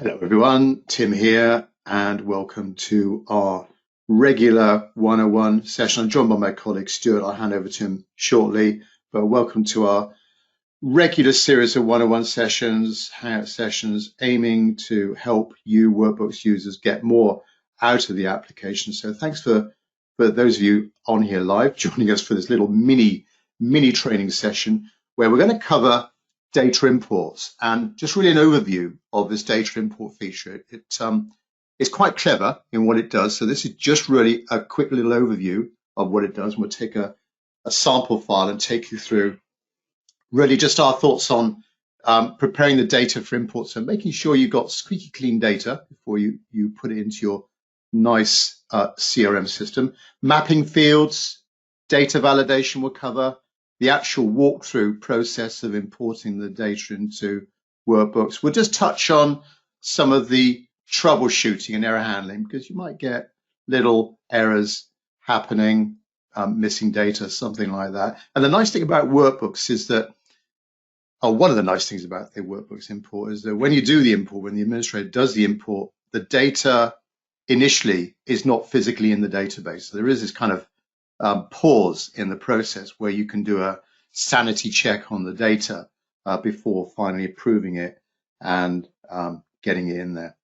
Hello everyone, Tim here, and welcome to our regular 101 session. I'm joined by my colleague Stuart. I'll hand over to him shortly, but welcome to our regular series of 101 sessions, hangout sessions, aiming to help you Workbooks users get more out of the application. So thanks for those of you on here live joining us for this little mini training session where we're going to cover data imports, and just really an overview of this data import feature. It's quite clever in what it does. So this is just really a quick little overview of what it does. We'll take a sample file and take you through really just our thoughts on preparing the data for import. So making sure you've got squeaky clean data before you put it into your nice CRM system. Mapping fields, data validation will cover, the actual walkthrough process of importing the data into Workbooks. We'll just touch on some of the troubleshooting and error handling, because you might get little errors happening, missing data, something like that. And the nice thing about Workbooks is that, one of the nice things about the Workbooks import is that when you do the import, when the administrator does the import, the data initially is not physically in the database. So there is this kind of pause in the process where you can do a sanity check on the data before finally approving it and getting it in there.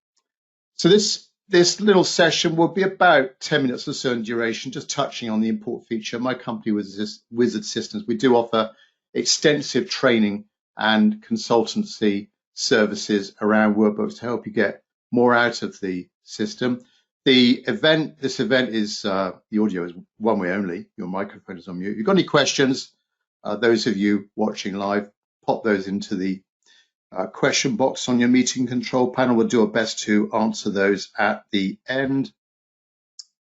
So this little session will be about 10 minutes or so in duration, just touching on the import feature. My company Wizard Systems, we do offer extensive training and consultancy services around Workbooks to help you get more out of the system. This event is, the audio is one way only. Your microphone is on mute. If you've got any questions, those of you watching live, pop those into the question box on your meeting control panel. We'll do our best to answer those at the end.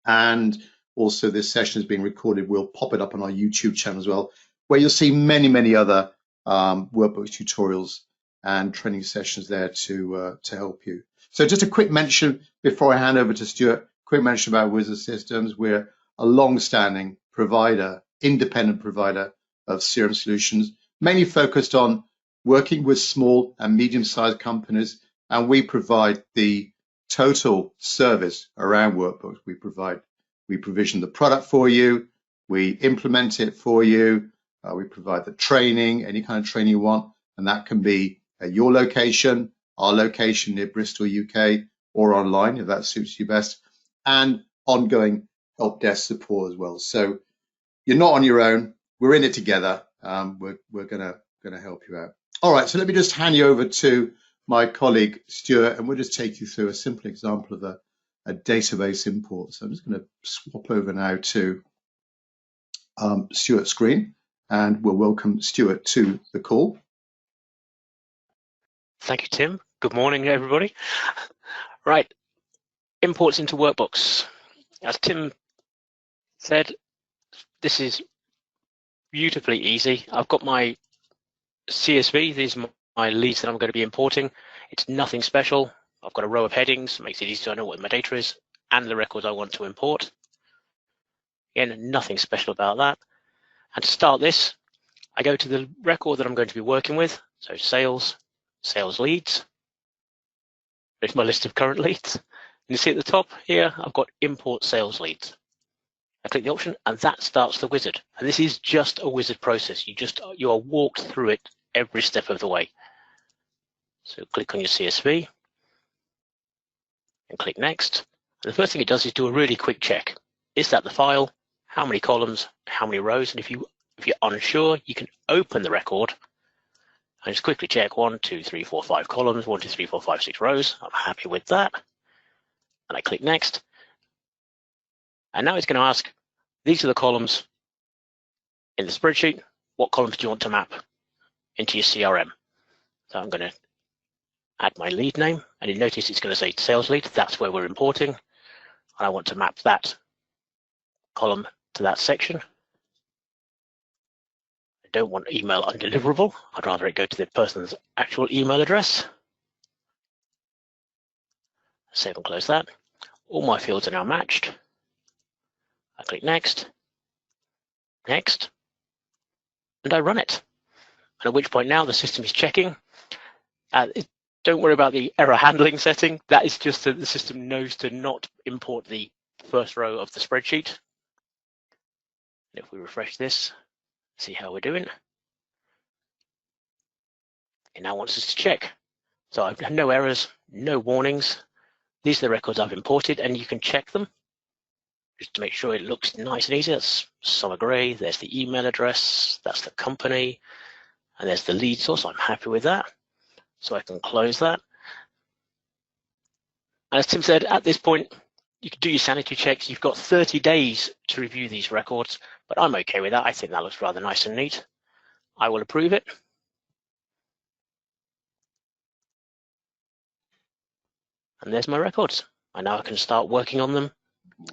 And also this session is being recorded. We'll pop it up on our YouTube channel as well, where you'll see many other Workbooks tutorials and training sessions there to help you. So just a quick mention before I hand over to Stuart, quick mention about Wizard Systems. We're a long-standing provider, independent provider of CRM solutions, mainly focused on working with small and medium-sized companies, and we provide the total service around Workbooks. We provision the product for you, we implement it for you, we provide the training, any kind of training you want, and that can be at your location, our location near Bristol, UK, or online if that suits you best, and ongoing help desk support as well. So you're not on your own. We're in it together. We're gonna help you out. All right, so let me just hand you over to my colleague Stuart, and we'll just take you through a simple example of a database import. So I'm just going to swap over now to Stuart's screen, and we'll welcome Stuart to the call. Thank you, Tim. Good morning, everybody. Right, imports into Workbooks. As Tim said, this is beautifully easy. I've got my CSV. These are my leads that I'm going to be importing. It's nothing special. I've got a row of headings, makes it easy to know what my data is, and the records I want to import. Again, nothing special about that. And to start this, I go to the record that I'm going to be working with. So sales leads. There's my list of current leads. And you see at the top here, I've got import sales leads. I click the option and that starts the wizard. And this is just a wizard process. You are walked through it every step of the way. So click on your CSV and click next. And the first thing it does is do a really quick check. Is that the file? How many columns? How many rows? And if you're unsure, you can open the record and just quickly check 1, 2, 3, 4, 5 columns, 1, 2, 3, 4, 5, 6 rows. I'm happy with that. And I click next. And now it's going to ask, these are the columns in the spreadsheet. What columns do you want to map into your CRM? So I'm going to add my lead name. And you notice it's going to say sales lead. That's where we're importing. And I want to map that column to that section. I don't want email undeliverable. I'd rather it go to the person's actual email address. Save and close that. All my fields are now matched. I click next, next, and I run it. And at which point now the system is checking. Don't worry about the error handling setting. That is just that the system knows to not import the first row of the spreadsheet. And if we refresh this, see how we're doing. It now wants us to check. So I've had no errors, no warnings. These are the records I've imported, and you can check them just to make sure it looks nice and easy. That's Summer Gray, there's the email address, that's the company, and there's the lead source. I'm happy with that. So I can close that. And as Tim said, at this point, you can do your sanity checks. You've got 30 days to review these records, but I'm okay with that. I think that looks rather nice and neat. I will approve it. And there's my records. And now I can start working on them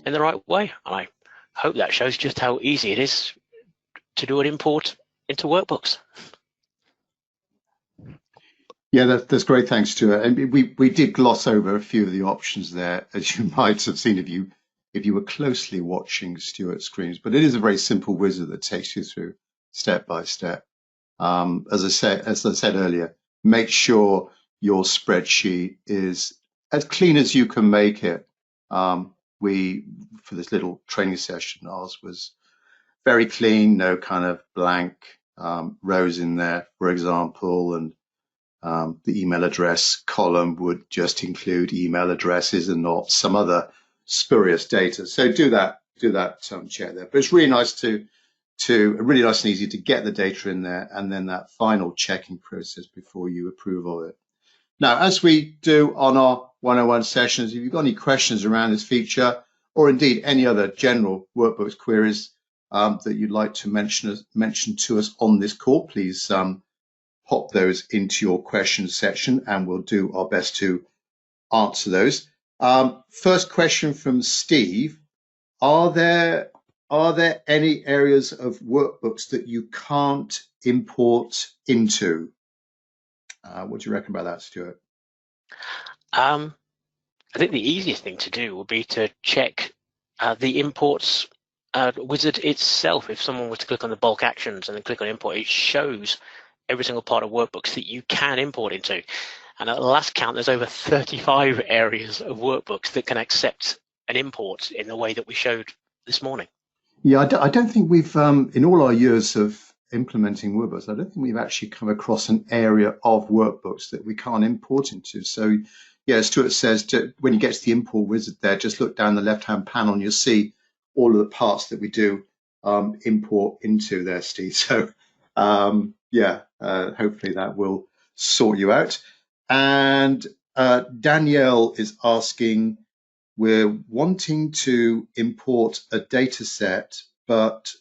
in the right way. And I hope that shows just how easy it is to do an import into Workbooks. Yeah, that's great. Thanks, Stuart. And we did gloss over a few of the options there, as you might have seen if you were closely watching Stuart's screens. But it is a very simple wizard that takes you through step by step. As I said earlier, make sure your spreadsheet is as clean as you can make it. For this little training session, ours was very clean, no kind of blank rows in there, for example, and the email address column would just include email addresses and not some other spurious data. So do that check there. But it's really nice really nice and easy to get the data in there, and then that final checking process before you approve of it. Now, as we do on our 101 sessions, if you've got any questions around this feature, or indeed any other general Workbooks queries that you'd like to mention to us on this call, please pop those into your questions section, and we'll do our best to answer those. First question from Steve: Are there any areas of Workbooks that you can't import into? What do you reckon about that, Stuart? I think the easiest thing to do would be to check the imports wizard itself. If someone were to click on the bulk actions and then click on import, it shows every single part of Workbooks that you can import into. And at the last count, there's over 35 areas of Workbooks that can accept an import in the way that we showed this morning. Yeah, I don't think we've, in all our years of implementing Workbooks, I don't think we've actually come across an area of Workbooks that we can't import into. So, yeah, Stuart says when you get to the import wizard there, just look down the left-hand panel and you'll see all of the parts that we do import into there, Steve. So, hopefully that will sort you out. And Danielle is asking, we're wanting to import a data set, but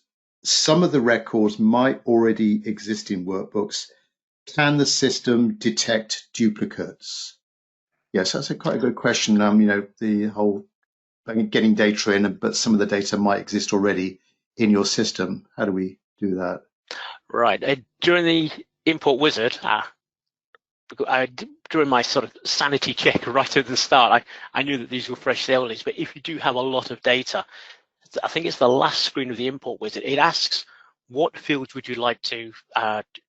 some of the records might already exist in Workbooks. Can the system detect duplicates? Yes, that's quite a good question. The whole getting data in, but some of the data might exist already in your system. How do we do that? Right. During the import wizard, during my sort of sanity check right at the start, I knew that these were fresh sale leads, but if you do have a lot of data, I think it's the last screen of the import wizard, it asks, what fields would you like to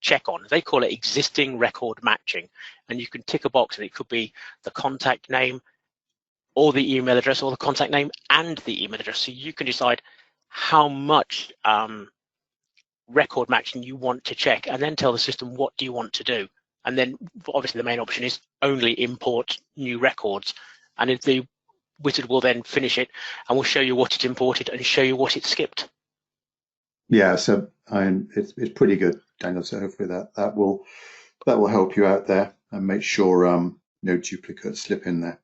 check on? They call it existing record matching, and you can tick a box, and it could be the contact name or the email address, or the contact name and the email address. So you can decide how much record matching you want to check, and then tell the system what do you want to do. And then obviously the main option is only import new records, and if the wizard will then finish it and will show you what it imported and show you what it skipped. Yeah, so it's pretty good, Daniel. So hopefully that will help you out there and make sure no duplicates slip in there.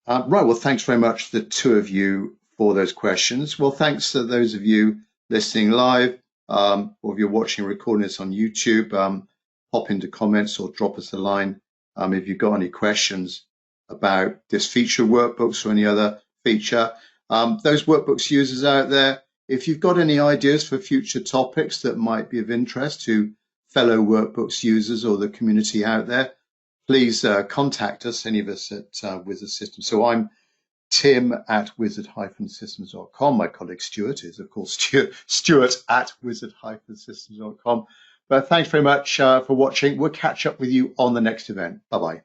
Right, well, thanks very much, the two of you, for those questions. Well, thanks to those of you listening live, or if you're watching or recording this on YouTube, pop into comments or drop us a line if you've got any questions about this feature of Workbooks or any other feature. Those Workbooks users out there, if you've got any ideas for future topics that might be of interest to fellow Workbooks users or the community out there, please contact us, any of us at Wizard Systems. So I'm Tim at wizard-systems.com. My colleague Stuart is, of course, Stuart at wizard-systems.com. But thanks very much for watching. We'll catch up with you on the next event. Bye-bye.